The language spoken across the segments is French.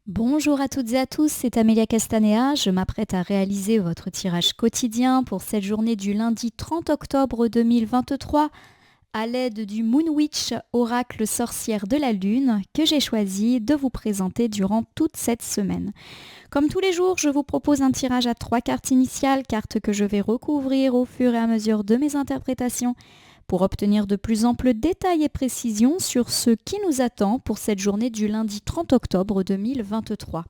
Bonjour à toutes et à tous, c'est Amélia Castanea. Je m'apprête à réaliser votre tirage quotidien pour cette journée du lundi 30 octobre 2023 à l'aide du Moon Witch, oracle sorcière de la Lune, que j'ai choisi de vous présenter durant toute cette semaine. Comme tous les jours, je vous propose un tirage à 3 cartes initiales, cartes que je vais recouvrir au fur et à mesure de mes interprétations, pour obtenir de plus amples détails et précisions sur ce qui nous attend pour cette journée du lundi 30 octobre 2023.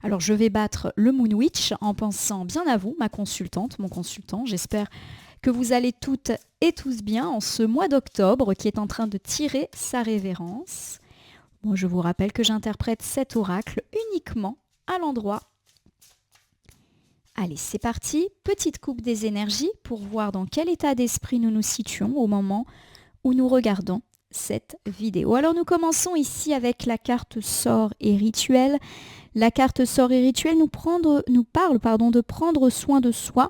Alors je vais battre le Moon Witch en pensant bien à vous, ma consultante, mon consultant. J'espère que vous allez toutes et tous bien en ce mois d'octobre qui est en train de tirer sa révérence. Bon, je vous rappelle que j'interprète cet oracle uniquement à l'endroit. Allez, c'est parti. Petite coupe des énergies pour voir dans quel état d'esprit nous nous situons au moment où nous regardons cette vidéo. Alors nous commençons ici avec la carte sort et rituel. La carte sort et rituel nous parle de prendre soin de soi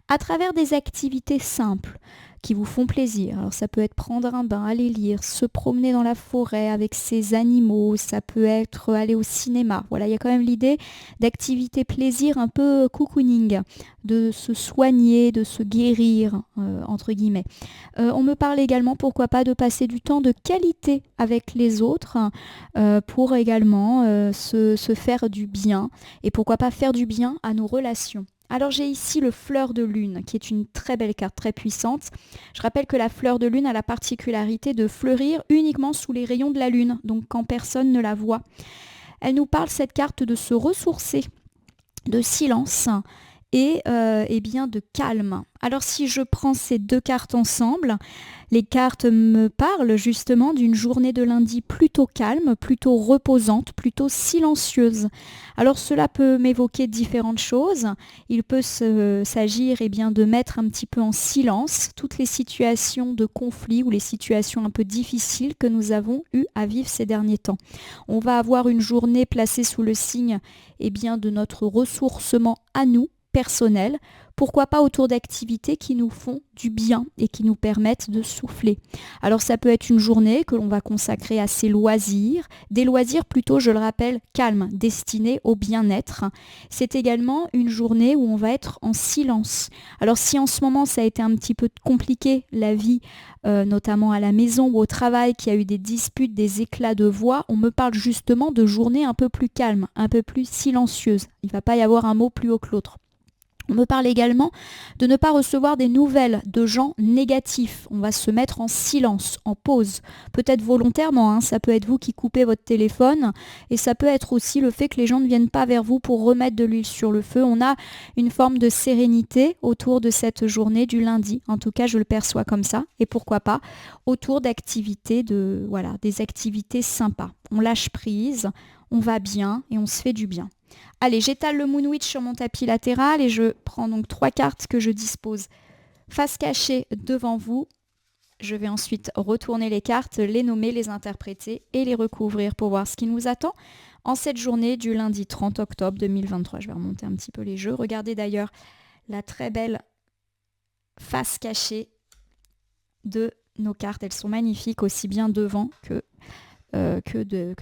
à travers des activités simples qui vous font plaisir. Alors ça peut être prendre un bain, aller lire, se promener dans la forêt avec ses animaux, ça peut être aller au cinéma. Voilà, il y a quand même l'idée d'activités plaisir un peu cocooning, de se soigner, de se guérir, entre guillemets. On me parle également, pourquoi pas, de passer du temps de qualité avec les autres pour également se faire du bien et pourquoi pas faire du bien à nos relations. Alors j'ai ici le fleur de lune qui est une très belle carte, très puissante. Je rappelle que la fleur de lune a la particularité de fleurir uniquement sous les rayons de la lune, donc quand personne ne la voit. Elle nous parle, cette carte, de se ressourcer, de silence et bien de calme. Alors si je prends ces deux cartes ensemble, les cartes me parlent justement d'une journée de lundi plutôt calme, plutôt reposante, plutôt silencieuse. Alors cela peut m'évoquer différentes choses. Il peut s'agir de mettre un petit peu en silence toutes les situations de conflit ou les situations un peu difficiles que nous avons eu à vivre ces derniers temps. On va avoir une journée placée sous le signe de notre ressourcement à nous, personnel, pourquoi pas autour d'activités qui nous font du bien et qui nous permettent de souffler. Alors ça peut être une journée que l'on va consacrer à ses loisirs, des loisirs plutôt, je le rappelle, calmes, destinés au bien-être. C'est également une journée où on va être en silence. Alors si en ce moment ça a été un petit peu compliqué, la vie, notamment à la maison ou au travail, qui a eu des disputes, des éclats de voix, on me parle justement de journées un peu plus calmes, un peu plus silencieuses. Il ne va pas y avoir un mot plus haut que l'autre. On me parle également de ne pas recevoir des nouvelles de gens négatifs. On va se mettre en silence, en pause. Peut-être volontairement, ça peut être vous qui coupez votre téléphone et ça peut être aussi le fait que les gens ne viennent pas vers vous pour remettre de l'huile sur le feu. On a une forme de sérénité autour de cette journée du lundi. En tout cas, je le perçois comme ça. Et pourquoi pas autour d'activités, des activités sympas. On lâche prise, on va bien et on se fait du bien. Allez, j'étale le Moon Witch sur mon tapis latéral et je prends donc 3 cartes que je dispose face cachée devant vous. Je vais ensuite retourner les cartes, les nommer, les interpréter et les recouvrir pour voir ce qui nous attend en cette journée du lundi 30 octobre 2023. Je vais remonter un petit peu les jeux. Regardez d'ailleurs la très belle face cachée de nos cartes. Elles sont magnifiques aussi bien devant que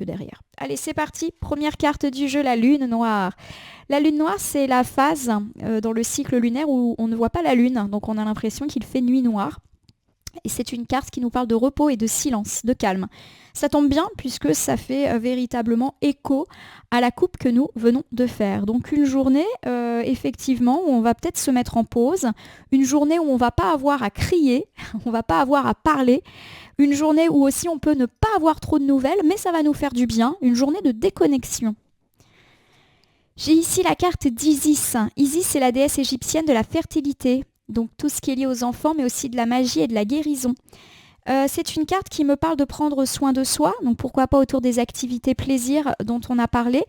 derrière. Allez, c'est parti. Première carte du jeu, la lune noire. La lune noire, c'est la phase dans le cycle lunaire où on ne voit pas la lune, donc on a l'impression qu'il fait nuit noire. Et c'est une carte qui nous parle de repos et de silence, de calme. Ça tombe bien puisque ça fait véritablement écho à la coupe que nous venons de faire. Donc une journée, effectivement, où on va peut-être se mettre en pause. Une journée où on ne va pas avoir à crier, on ne va pas avoir à parler. Une journée où aussi on peut ne pas avoir trop de nouvelles, mais ça va nous faire du bien. Une journée de déconnexion. J'ai ici la carte d'Isis. Isis, c'est la déesse égyptienne de la fertilité. Donc tout ce qui est lié aux enfants, mais aussi de la magie et de la guérison. C'est une carte qui me parle de prendre soin de soi, donc pourquoi pas autour des activités plaisir dont on a parlé.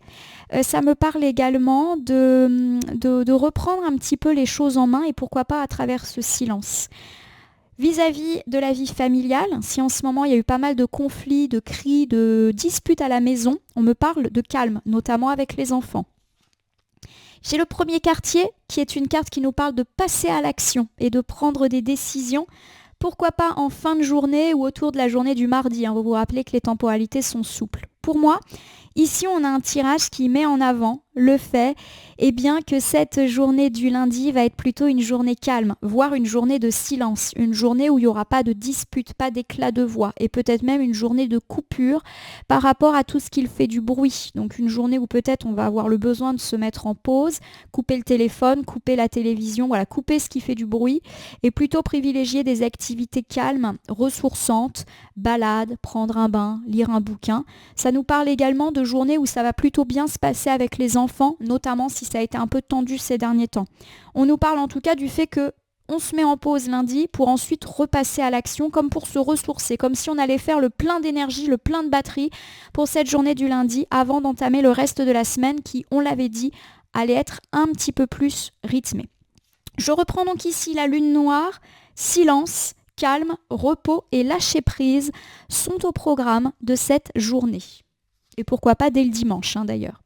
Ça me parle également de reprendre un petit peu les choses en main et pourquoi pas à travers ce silence. Vis-à-vis de la vie familiale, si en ce moment il y a eu pas mal de conflits, de cris, de disputes à la maison, on me parle de calme, notamment avec les enfants. J'ai le premier quartier qui est une carte qui nous parle de passer à l'action et de prendre des décisions. Pourquoi pas en fin de journée ou autour de la journée du mardi. Vous vous rappelez que les temporalités sont souples. pour moi, ici, on a un tirage qui met en avant le fait que cette journée du lundi va être plutôt une journée calme, voire une journée de silence, une journée où il n'y aura pas de dispute, pas d'éclat de voix, et peut-être même une journée de coupure par rapport à tout ce qui fait du bruit. Donc une journée où peut-être on va avoir le besoin de se mettre en pause, couper le téléphone, couper la télévision, voilà, couper ce qui fait du bruit, et plutôt privilégier des activités calmes, ressourçantes, balade, prendre un bain, lire un bouquin. Ça nous parle également de journées où ça va plutôt bien se passer avec les enfants, notamment si ça a été un peu tendu ces derniers temps. On nous parle en tout cas du fait que on se met en pause lundi pour ensuite repasser à l'action, comme pour se ressourcer, comme si on allait faire le plein d'énergie, le plein de batterie pour cette journée du lundi avant d'entamer le reste de la semaine qui, on l'avait dit, allait être un petit peu plus rythmée. Je reprends donc ici la lune noire, silence, calme, repos et lâcher prise sont au programme de cette journée. Et pourquoi pas dès le dimanche d'ailleurs.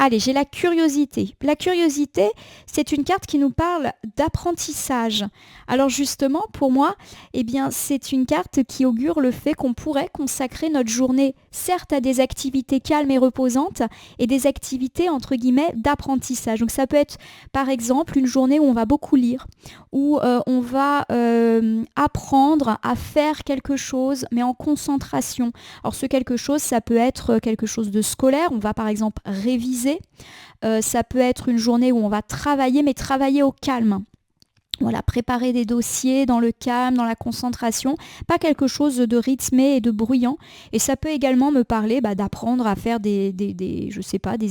Allez, j'ai la curiosité. La curiosité, c'est une carte qui nous parle d'apprentissage. Alors justement, pour moi, c'est une carte qui augure le fait qu'on pourrait consacrer notre journée, certes à des activités calmes et reposantes, et des activités, entre guillemets, d'apprentissage. Donc ça peut être, par exemple, une journée où on va beaucoup lire, où on va apprendre à faire quelque chose, mais en concentration. Alors ce quelque chose, ça peut être quelque chose de scolaire. On va par exemple réviser. Ça peut être une journée où on va travailler, mais travailler au calme. Voilà, préparer des dossiers dans le calme, dans la concentration, pas quelque chose de rythmé et de bruyant. Et ça peut également me parler d'apprendre à faire des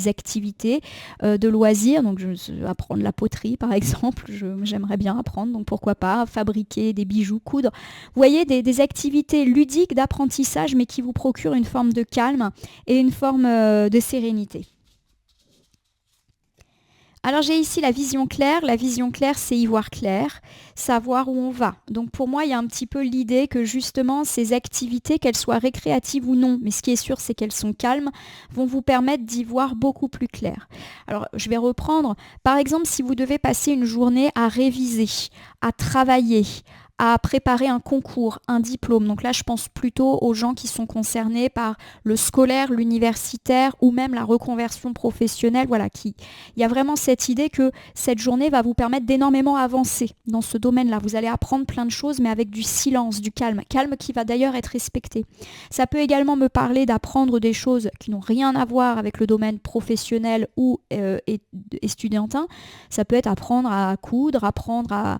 activités de loisirs. Donc, apprendre la poterie, par exemple, j'aimerais bien apprendre. Donc, pourquoi pas fabriquer des bijoux, coudre. Vous voyez, des activités ludiques d'apprentissage, mais qui vous procurent une forme de calme et une forme de sérénité. Alors j'ai ici la vision claire. La vision claire, c'est y voir clair, savoir où on va. Donc pour moi, il y a un petit peu l'idée que justement ces activités, qu'elles soient récréatives ou non, mais ce qui est sûr, c'est qu'elles sont calmes, vont vous permettre d'y voir beaucoup plus clair. Alors je vais reprendre. Par exemple, si vous devez passer une journée à réviser, à travailler, à préparer un concours, un diplôme. Donc là, je pense plutôt aux gens qui sont concernés par le scolaire, l'universitaire ou même la reconversion professionnelle. Voilà, il y a vraiment cette idée que cette journée va vous permettre d'énormément avancer dans ce domaine-là. Vous allez apprendre plein de choses, mais avec du silence, du calme. Calme qui va d'ailleurs être respecté. Ça peut également me parler d'apprendre des choses qui n'ont rien à voir avec le domaine professionnel ou estudiantin. Ça peut être apprendre à coudre, apprendre à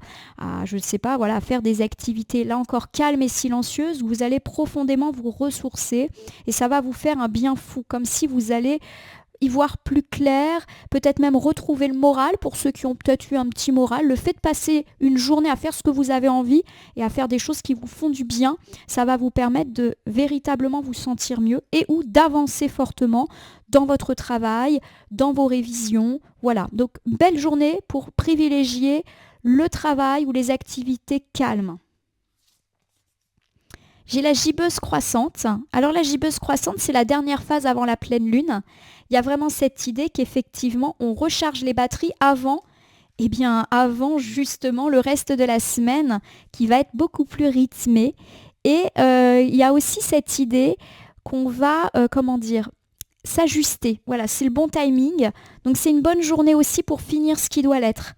je ne sais pas, voilà, à faire des activités, là encore calmes et silencieuses, où vous allez profondément vous ressourcer et ça va vous faire un bien fou, comme si vous allez y voir plus clair, peut-être même retrouver le moral pour ceux qui ont peut-être eu un petit moral. Le fait de passer une journée à faire ce que vous avez envie et à faire des choses qui vous font du bien, ça va vous permettre de véritablement vous sentir mieux et ou d'avancer fortement dans votre travail, dans vos révisions. Voilà, donc belle journée pour privilégier le travail ou les activités calmes. J'ai la gibbeuse croissante. Alors la gibbeuse croissante, c'est la dernière phase avant la pleine lune. Il y a vraiment cette idée qu'effectivement, on recharge les batteries avant justement le reste de la semaine qui va être beaucoup plus rythmé. Et il y a aussi cette idée qu'on va, s'ajuster. Voilà, c'est le bon timing. Donc c'est une bonne journée aussi pour finir ce qui doit l'être.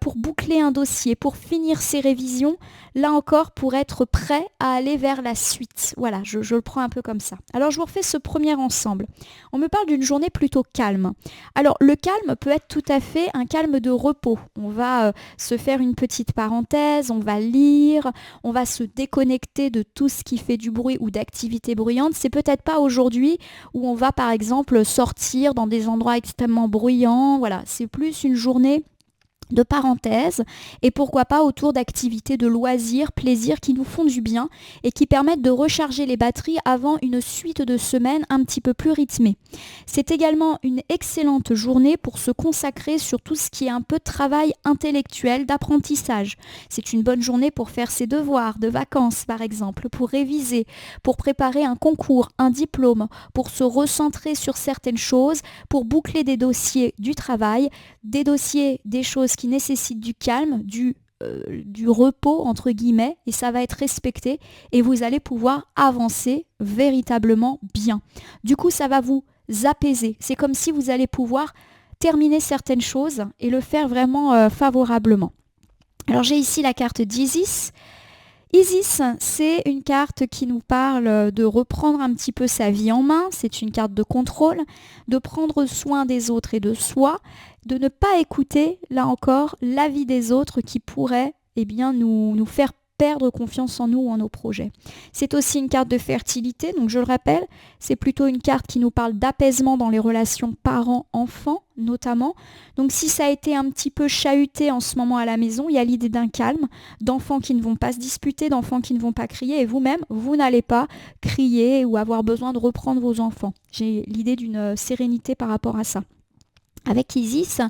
Pour boucler un dossier, pour finir ses révisions, là encore pour être prêt à aller vers la suite. Voilà, je le prends un peu comme ça. Alors je vous refais ce premier ensemble. On me parle d'une journée plutôt calme. Alors le calme peut être tout à fait un calme de repos. On va se faire une petite parenthèse, on va lire, on va se déconnecter de tout ce qui fait du bruit ou d'activités bruyantes. C'est peut-être pas aujourd'hui où on va par exemple sortir dans des endroits extrêmement bruyants. Voilà, c'est plus une journée de parenthèses et pourquoi pas autour d'activités de loisirs, plaisirs qui nous font du bien et qui permettent de recharger les batteries avant une suite de semaines un petit peu plus rythmée. C'est également une excellente journée pour se consacrer sur tout ce qui est un peu travail intellectuel, d'apprentissage. C'est une bonne journée pour faire ses devoirs de vacances par exemple, pour réviser, pour préparer un concours, un diplôme, pour se recentrer sur certaines choses, pour boucler des dossiers du travail, des dossiers, des choses qui nécessitent du calme, du du repos entre guillemets et ça va être respecté et vous allez pouvoir avancer véritablement bien. Du coup, ça va vous apaiser. C'est comme si vous allez pouvoir terminer certaines choses et le faire vraiment favorablement. Alors j'ai ici la carte d'Isis. Isis, c'est une carte qui nous parle de reprendre un petit peu sa vie en main. C'est une carte de contrôle, de prendre soin des autres et de soi, de ne pas écouter, là encore, l'avis des autres qui pourrait nous faire perdre confiance en nous ou en nos projets. C'est aussi une carte de fertilité, donc je le rappelle, c'est plutôt une carte qui nous parle d'apaisement dans les relations parents-enfants notamment. Donc si ça a été un petit peu chahuté en ce moment à la maison, il y a l'idée d'un calme, d'enfants qui ne vont pas se disputer, d'enfants qui ne vont pas crier et vous-même, vous n'allez pas crier ou avoir besoin de reprendre vos enfants. J'ai l'idée d'une sérénité par rapport à ça. Avec Isis,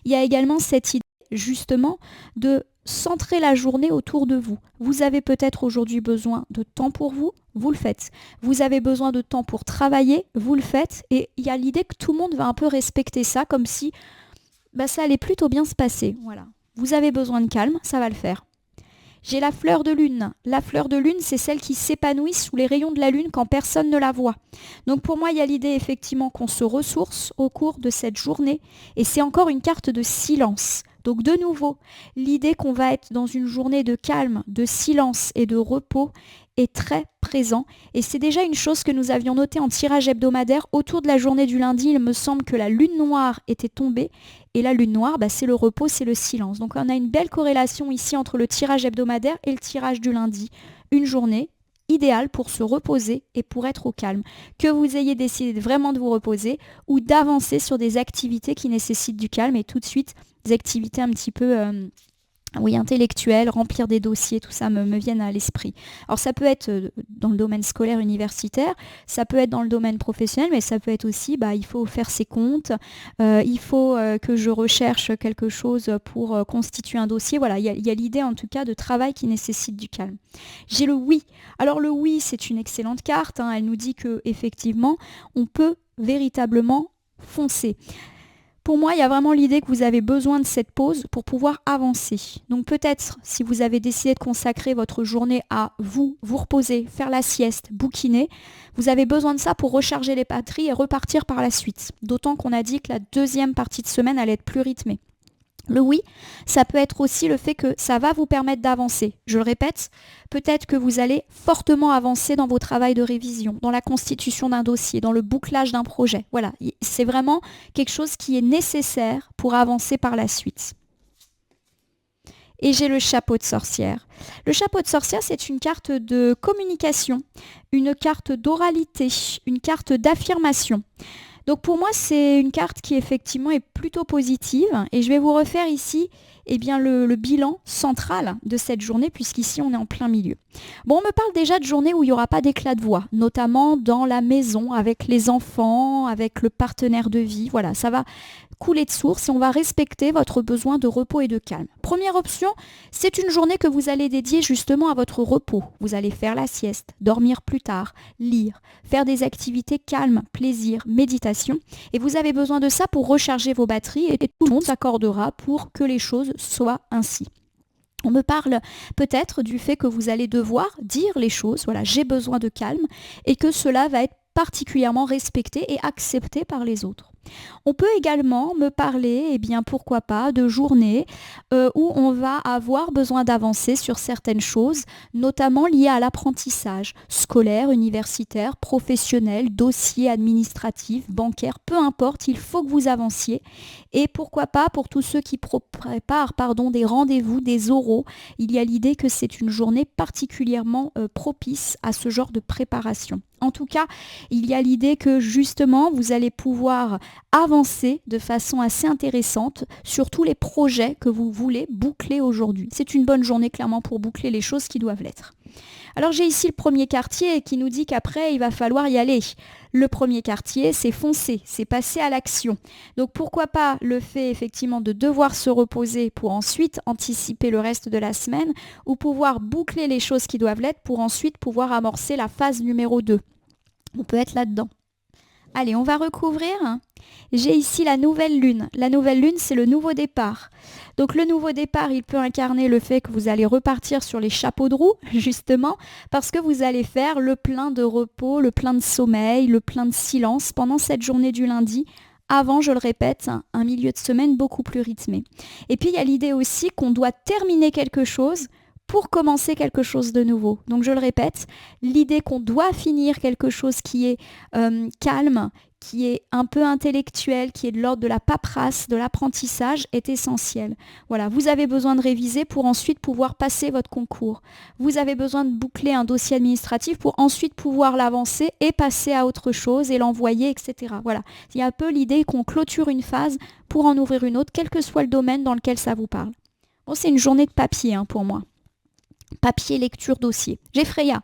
il y a également cette idée justement de centrer la journée autour de vous. Vous avez peut-être aujourd'hui besoin de temps pour vous, vous le faites. Vous avez besoin de temps pour travailler, vous le faites. Et il y a l'idée que tout le monde va un peu respecter ça, comme si ça allait plutôt bien se passer. Voilà. Vous avez besoin de calme, ça va le faire. J'ai la fleur de lune. La fleur de lune, c'est celle qui s'épanouit sous les rayons de la lune quand personne ne la voit. Donc pour moi, il y a l'idée effectivement qu'on se ressource au cours de cette journée. Et c'est encore une carte de silence. Donc de nouveau, l'idée qu'on va être dans une journée de calme, de silence et de repos est très présent. Et c'est déjà une chose que nous avions notée en tirage hebdomadaire. Autour de la journée du lundi, il me semble que la lune noire était tombée. Et la lune noire, c'est le repos, c'est le silence. Donc on a une belle corrélation ici entre le tirage hebdomadaire et le tirage du lundi. Une journée idéale pour se reposer et pour être au calme. Que vous ayez décidé vraiment de vous reposer ou d'avancer sur des activités qui nécessitent du calme et tout de suite des activités un petit peu intellectuelles, remplir des dossiers, tout ça me viennent à l'esprit. Alors ça peut être dans le domaine scolaire universitaire, ça peut être dans le domaine professionnel, mais ça peut être aussi, il faut faire ses comptes, il faut que je recherche quelque chose pour constituer un dossier. Voilà, il y a l'idée en tout cas de travail qui nécessite du calme. J'ai le oui. Alors le oui, c'est une excellente carte, elle nous dit que effectivement, on peut véritablement foncer. Pour moi, il y a vraiment l'idée que vous avez besoin de cette pause pour pouvoir avancer. Donc peut-être, si vous avez décidé de consacrer votre journée à vous reposer, faire la sieste, bouquiner, vous avez besoin de ça pour recharger les batteries et repartir par la suite. D'autant qu'on a dit que la deuxième partie de semaine allait être plus rythmée. Le oui, ça peut être aussi le fait que ça va vous permettre d'avancer. Je le répète, peut-être que vous allez fortement avancer dans vos travaux de révision, dans la constitution d'un dossier, dans le bouclage d'un projet. Voilà, c'est vraiment quelque chose qui est nécessaire pour avancer par la suite. Et j'ai le chapeau de sorcière. Le chapeau de sorcière, c'est une carte de communication, une carte d'oralité, une carte d'affirmation. Donc pour moi, c'est une carte qui effectivement est plutôt positive et je vais vous refaire ici le bilan central de cette journée puisqu'ici on est en plein milieu. Bon, on me parle déjà de journée où il n'y aura pas d'éclat de voix, notamment dans la maison, avec les enfants, avec le partenaire de vie. Voilà, ça va couler de source et on va respecter votre besoin de repos et de calme. Première option, c'est une journée que vous allez dédier justement à votre repos. Vous allez faire la sieste, dormir plus tard, lire, faire des activités calmes, plaisir, méditation. Et vous avez besoin de ça pour recharger vos batteries et tout le monde s'accordera pour que les choses soient ainsi. On me parle peut-être du fait que vous allez devoir dire les choses, voilà, j'ai besoin de calme, et que cela va être particulièrement respecté et accepté par les autres. On peut également me parler, pourquoi pas, de journées où on va avoir besoin d'avancer sur certaines choses, notamment liées à l'apprentissage scolaire, universitaire, professionnel, dossier administratif, bancaire, peu importe, il faut que vous avanciez. Et pourquoi pas, pour tous ceux qui préparent des rendez-vous, des oraux, il y a l'idée que c'est une journée particulièrement propice à ce genre de préparation. En tout cas, il y a l'idée que justement, vous allez pouvoir avancer de façon assez intéressante sur tous les projets que vous voulez boucler aujourd'hui. C'est une bonne journée clairement pour boucler les choses qui doivent l'être. Alors j'ai ici le premier quartier qui nous dit qu'après, il va falloir y aller. Le premier quartier, c'est foncer, c'est passer à l'action. Donc pourquoi pas le fait effectivement de devoir se reposer pour ensuite anticiper le reste de la semaine ou pouvoir boucler les choses qui doivent l'être pour ensuite pouvoir amorcer la phase numéro 2. On peut être là-dedans. Allez, on va recouvrir. J'ai ici la nouvelle lune. La nouvelle lune, c'est le nouveau départ. Donc le nouveau départ, il peut incarner le fait que vous allez repartir sur les chapeaux de roue, justement, parce que vous allez faire le plein de repos, le plein de sommeil, le plein de silence pendant cette journée du lundi, avant, je le répète, un milieu de semaine beaucoup plus rythmé. Et puis il y a l'idée aussi qu'on doit terminer quelque chose pour commencer quelque chose de nouveau. Donc je le répète, l'idée qu'on doit finir quelque chose qui est calme, qui est un peu intellectuel, qui est de l'ordre de la paperasse, de l'apprentissage, est essentielle. Voilà, vous avez besoin de réviser pour ensuite pouvoir passer votre concours. Vous avez besoin de boucler un dossier administratif pour ensuite pouvoir l'avancer et passer à autre chose et l'envoyer, etc. Voilà, il y a un peu l'idée qu'on clôture une phase pour en ouvrir une autre, quel que soit le domaine dans lequel ça vous parle. Bon, c'est une journée de papier pour moi. Papier, lecture, dossier. J'ai Freya.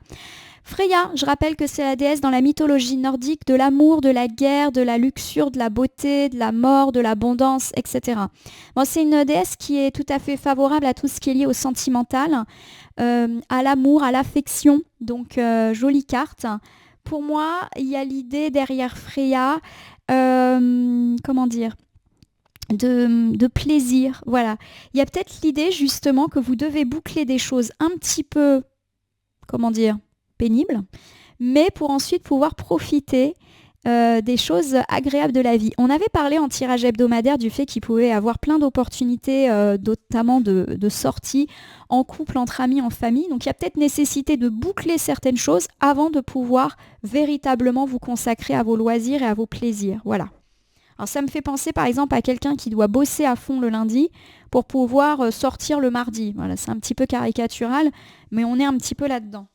Freya, je rappelle que c'est la déesse dans la mythologie nordique de l'amour, de la guerre, de la luxure, de la beauté, de la mort, de l'abondance, etc. Bon, c'est une déesse qui est tout à fait favorable à tout ce qui est lié au sentimental, à l'amour, à l'affection. Donc, jolie carte. Pour moi, il y a l'idée derrière Freya, comment dire, de plaisir. Voilà. Il y a peut-être l'idée justement que vous devez boucler des choses un petit peu, comment dire, pénibles, mais pour ensuite pouvoir profiter des choses agréables de la vie. On avait parlé en tirage hebdomadaire du fait qu'il pouvait y avoir plein d'opportunités, notamment de sorties en couple, entre amis, en famille. Donc il y a peut-être nécessité de boucler certaines choses avant de pouvoir véritablement vous consacrer à vos loisirs et à vos plaisirs. Voilà. Alors ça me fait penser par exemple à quelqu'un qui doit bosser à fond le lundi pour pouvoir sortir le mardi. Voilà, c'est un petit peu caricatural, mais on est un petit peu là-dedans.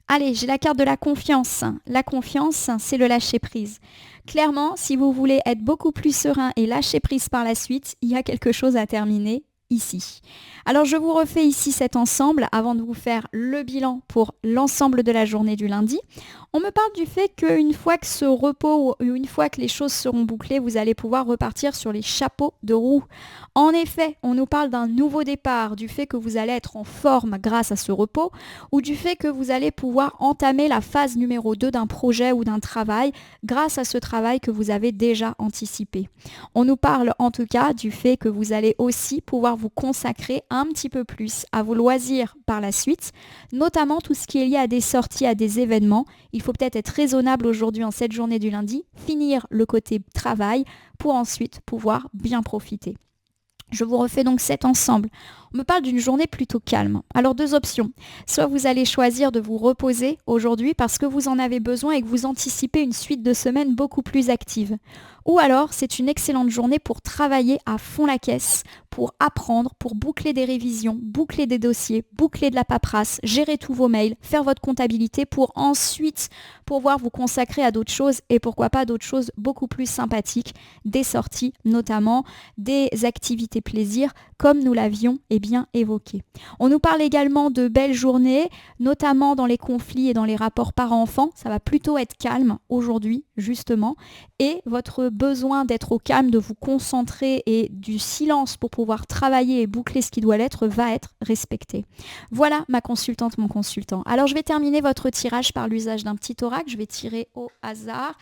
Allez, j'ai la carte de la confiance. La confiance, c'est le lâcher-prise. Clairement, si vous voulez être beaucoup plus serein et lâcher prise par la suite, il y a quelque chose à terminer ici. Alors je vous refais ici cet ensemble avant de vous faire le bilan pour l'ensemble de la journée du lundi. On me parle du fait qu'une fois que ce repos, une fois que les choses seront bouclées, vous allez pouvoir repartir sur les chapeaux de roue. En effet, on nous parle d'un nouveau départ, du fait que vous allez être en forme grâce à ce repos, ou du fait que vous allez pouvoir entamer la phase numéro 2 d'un projet ou d'un travail grâce à ce travail que vous avez déjà anticipé. On nous parle en tout cas du fait que vous allez aussi pouvoir vous consacrer un petit peu plus à vos loisirs par la suite, notamment tout ce qui est lié à des sorties, à des événements. Il faut peut-être être raisonnable aujourd'hui en cette journée du lundi, finir le côté travail pour ensuite pouvoir bien profiter. Je vous refais donc cet ensemble. On me parle d'une journée plutôt calme. Alors deux options. Soit vous allez choisir de vous reposer aujourd'hui parce que vous en avez besoin et que vous anticipez une suite de semaines beaucoup plus active. Ou alors c'est une excellente journée pour travailler à fond la caisse, pour apprendre, pour boucler des révisions, boucler des dossiers, boucler de la paperasse, gérer tous vos mails, faire votre comptabilité pour ensuite pouvoir vous consacrer à d'autres choses et pourquoi pas d'autres choses beaucoup plus sympathiques, des sorties notamment, des activités plaisir comme nous l'avions bien évoqué. On nous parle également de belles journées, notamment dans les conflits et dans les rapports parents-enfants. Ça va plutôt être calme aujourd'hui, justement. Et votre besoin d'être au calme, de vous concentrer et du silence pour pouvoir travailler et boucler ce qui doit l'être va être respecté. Voilà ma consultante, mon consultant. Alors je vais terminer votre tirage par l'usage d'un petit oracle. Je vais tirer au hasard.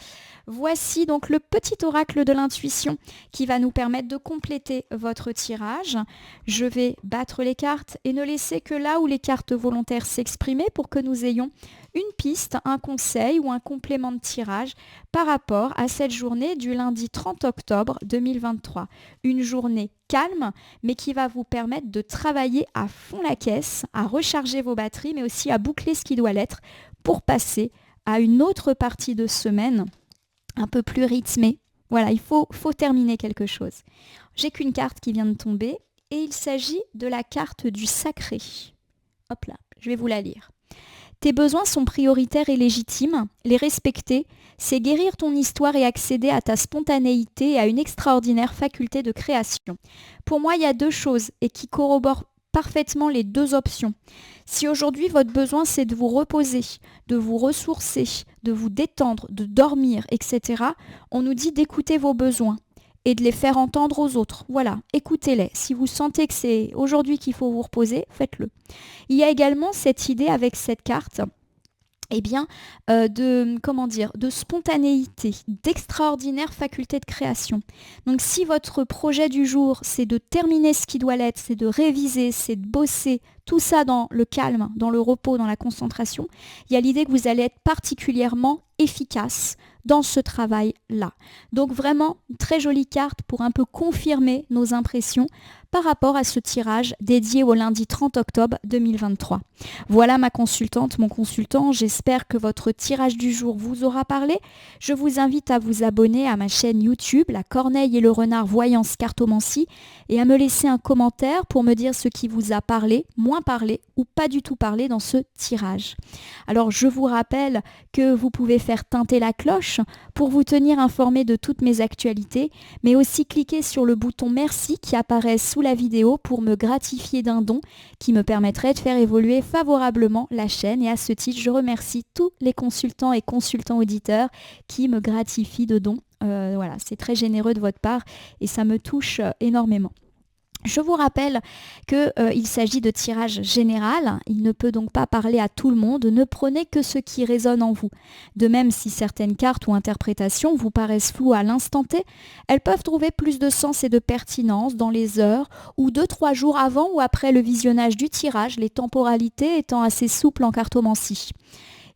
Voici donc le petit oracle de l'intuition qui va nous permettre de compléter votre tirage. Je vais battre les cartes et ne laisser que là où les cartes volontaires s'exprimer pour que nous ayons une piste, un conseil ou un complément de tirage par rapport à cette journée du lundi 30 octobre 2023. Une journée calme, mais qui va vous permettre de travailler à fond la caisse, à recharger vos batteries, mais aussi à boucler ce qui doit l'être pour passer à une autre partie de semaine un peu plus rythmée. Voilà, il faut terminer quelque chose. J'ai qu'une carte qui vient de tomber et il s'agit de la carte du sacré. Hop là, je vais vous la lire. Tes besoins sont prioritaires et légitimes. Les respecter, c'est guérir ton histoire et accéder à ta spontanéité et à une extraordinaire faculté de création. Pour moi, il y a deux choses et qui corroborent parfaitement les deux options. Si aujourd'hui votre besoin c'est de vous reposer, de vous ressourcer, de vous détendre, de dormir, etc., on nous dit d'écouter vos besoins et de les faire entendre aux autres. Voilà, écoutez-les. Si vous sentez que c'est aujourd'hui qu'il faut vous reposer, faites-le. Il y a également cette idée avec cette carte de spontanéité, d'extraordinaire faculté de création. Donc si votre projet du jour, c'est de terminer ce qui doit l'être, c'est de réviser, c'est de bosser, tout ça dans le calme, dans le repos, dans la concentration, il y a l'idée que vous allez être particulièrement efficace dans ce travail-là. Donc vraiment, une très jolie carte pour un peu confirmer nos impressions par rapport à ce tirage dédié au lundi 30 octobre 2023. Voilà ma consultante, mon consultant, j'espère que votre tirage du jour vous aura parlé. Je vous invite à vous abonner à ma chaîne YouTube, La Corneille et le Renard Voyance Cartomancie, et à me laisser un commentaire pour me dire ce qui vous a parlé, moins parlé ou pas du tout parlé dans ce tirage. Alors je vous rappelle que vous pouvez faire teinter la cloche pour vous tenir informé de toutes mes actualités, mais aussi cliquer sur le bouton merci qui apparaît sous la vidéo pour me gratifier d'un don qui me permettrait de faire évoluer favorablement la chaîne. Et à ce titre, je remercie tous les consultants et consultants auditeurs qui me gratifient de dons. Voilà, c'est très généreux de votre part et ça me touche énormément. Je vous rappelle qu'il s'agit de tirage général, il ne peut donc pas parler à tout le monde, ne prenez que ce qui résonne en vous. De même, si certaines cartes ou interprétations vous paraissent floues à l'instant T, elles peuvent trouver plus de sens et de pertinence dans les heures ou 2-3 jours avant ou après le visionnage du tirage, les temporalités étant assez souples en cartomancie.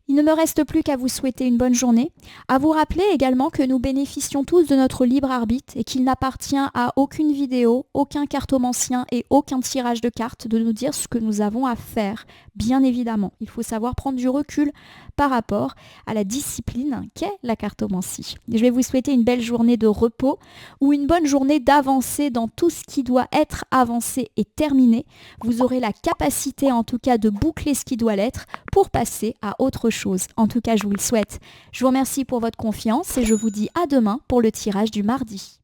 Il ne me reste plus qu'à vous souhaiter une bonne journée, à vous rappeler également que nous bénéficions tous de notre libre arbitre et qu'il n'appartient à aucune vidéo, aucun cartomancien et aucun tirage de cartes de nous dire ce que nous avons à faire. Bien évidemment, il faut savoir prendre du recul par rapport à la discipline qu'est la cartomancie. Je vais vous souhaiter une belle journée de repos ou une bonne journée d'avancée dans tout ce qui doit être avancé et terminé. Vous aurez la capacité en tout cas de boucler ce qui doit l'être pour passer à autre chose. En tout cas, je vous le souhaite. Je vous remercie pour votre confiance et je vous dis à demain pour le tirage du mardi.